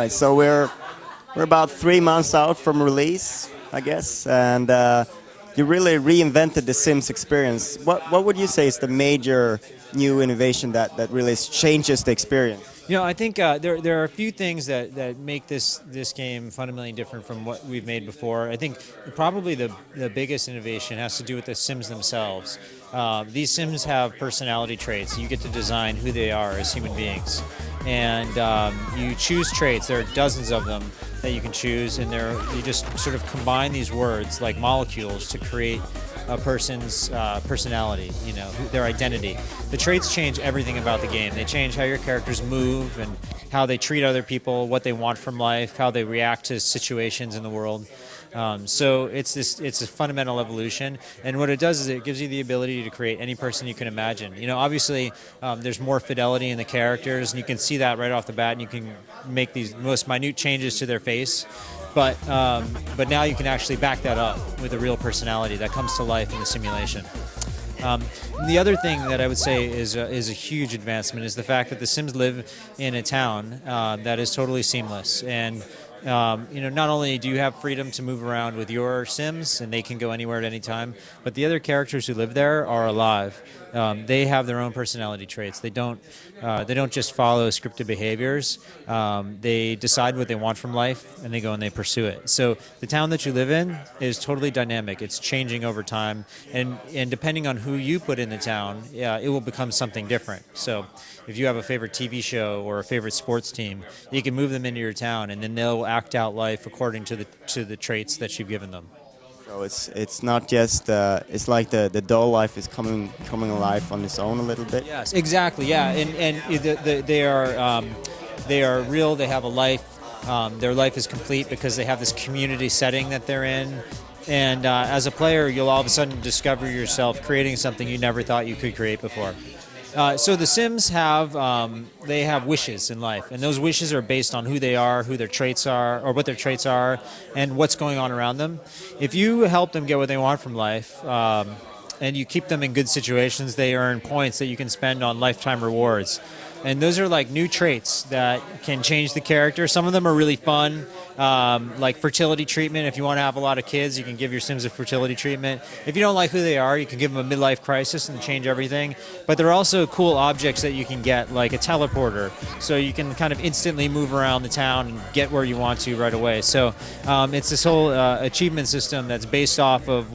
right, so we're about 3 months out from release, I guess, and you really reinvented the Sims experience. What would you say is the major new innovation that really changes the experience? You know, I think there are a few things that make this game fundamentally different from what we've made before. I think probably the biggest innovation has to do with the Sims themselves. These Sims have personality traits. You get to design who they are as human beings. And you choose traits. There are dozens of them that you can choose, and you just sort of combine these words like molecules to create a person's personality, their identity. The traits change everything about the game. They change how your characters move and how they treat other people, what they want from life, how they react to situations in the world. So it's a fundamental evolution, and what it does is it gives you the ability to create any person you can imagine. Obviously, there's more fidelity in the characters, and you can see that right off the bat, and you can make these most minute changes to their face. But now you can actually back that up with a real personality that comes to life in the simulation. The other thing that I would say is a huge advancement is the fact that the Sims live in a town that is totally seamless. And not only do you have freedom to move around with your Sims and they can go anywhere at any time, but the other characters who live there are alive. They have their own personality traits. They don't just follow scripted behaviors. They decide what they want from life and they go and they pursue it. So the town that you live in is totally dynamic. It's changing over time, and depending on who you put in the town, it will become something different. So if you have a favorite TV show or a favorite sports team, you can move them into your town, and then they'll act out life according to the traits that you've given them. So it's not just it's like the doll life is coming alive on its own a little bit. Yes, exactly. Yeah, and they are real. They have a life. Their life is complete because they have this community setting that they're in. And as a player, you'll all of a sudden discover yourself creating something you never thought you could create before. So the Sims have wishes in life, and those wishes are based on who they are, who their traits are, or what their traits are, and what's going on around them. If you help them get what they want from life, and you keep them in good situations, they earn points that you can spend on lifetime rewards. And those are like new traits that can change the character. Some of them are really fun, like fertility treatment. If you want to have a lot of kids, you can give your Sims a fertility treatment. If you don't like who they are, you can give them a midlife crisis and change everything. But there are also cool objects that you can get, like a teleporter. So you can kind of instantly move around the town and get where you want to right away. So it's this whole achievement system that's based off of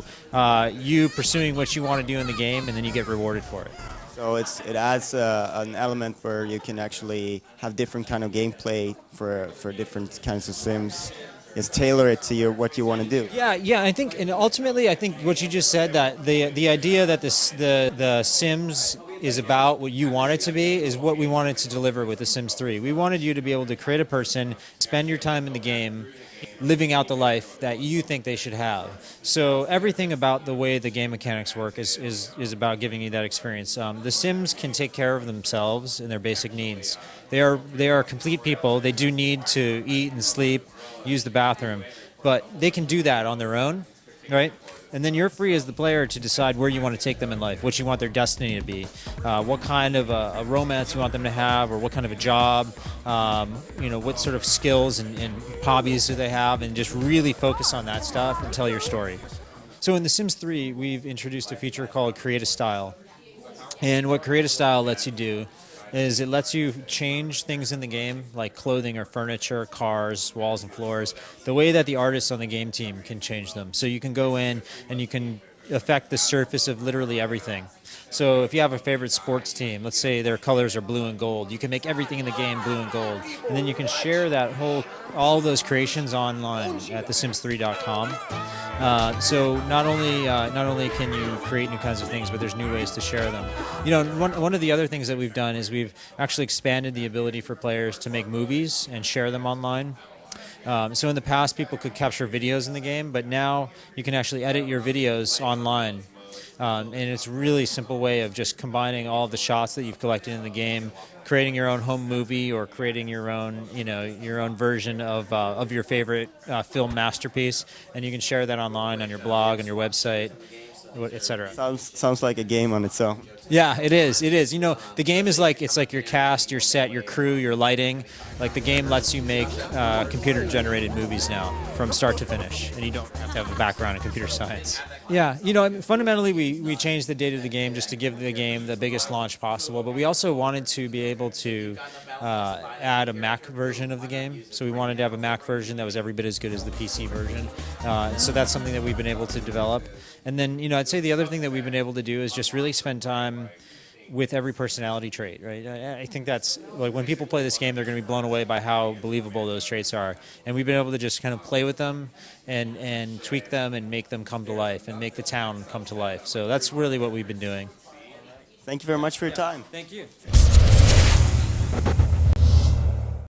you pursuing what you want to do in the game, and then you get rewarded for it. So it adds an element where you can actually have different kind of gameplay for different kinds of Sims. It's tailor it to what you want to do. Yeah. I think, and ultimately, I think what you just said, that the idea that the Sims is about what you want it to be is what we wanted to deliver with The Sims 3. We wanted you to be able to create a person, spend your time in the game, living out the life that you think they should have. So everything about the way the game mechanics work is about giving you that experience. The Sims can take care of themselves and their basic needs. They are complete people. They do need to eat and sleep, use the bathroom, but they can do that on their own, right? And then you're free as the player to decide where you want to take them in life, what you want their destiny to be, what kind of a romance you want them to have, or what kind of a job, what sort of skills and hobbies do they have, and just really focus on that stuff and tell your story. So in The Sims 3, we've introduced a feature called Create a Style. And what Create a Style lets you do is it lets you change things in the game, like clothing or furniture, cars, walls and floors, the way that the artists on the game team can change them. So you can go in and you can affect the surface of literally everything. So if you have a favorite sports team, let's say their colors are blue and gold, you can make everything in the game blue and gold. And then you can share all those creations online at thesims3.com. So not only can you create new kinds of things, but there's new ways to share them. One of the other things that we've done is we've actually expanded the ability for players to make movies and share them online. So in the past, people could capture videos in the game, but now you can actually edit your videos online. And it's a really simple way of just combining all of the shots that you've collected in the game, creating your own home movie, or creating your own version of your favorite film masterpiece, and you can share that online on your blog, on your website. etc. Sounds like a game on its own. Yeah, it is. It is. You know, the game is like it's like your cast, your set, your crew, your lighting. Like the game lets you make computer-generated movies now from start to finish, and you don't have to have a background in computer science. Yeah, you know, I mean, fundamentally we changed the date of the game just to give the game the biggest launch possible, but we also wanted to be able to add a Mac version of the game. So we wanted to have a Mac version that was every bit as good as the PC version. So that's something that we've been able to develop. And then, you know, I'd say the other thing that we've been able to do is just really spend time with every personality trait, right? I think that's, like, when people play this game, they're going to be blown away by how believable those traits are. And we've been able to just kind of play with them and tweak them and make them come to life and make the town come to life. So that's really what we've been doing. Thank you very much for your time. Thank you.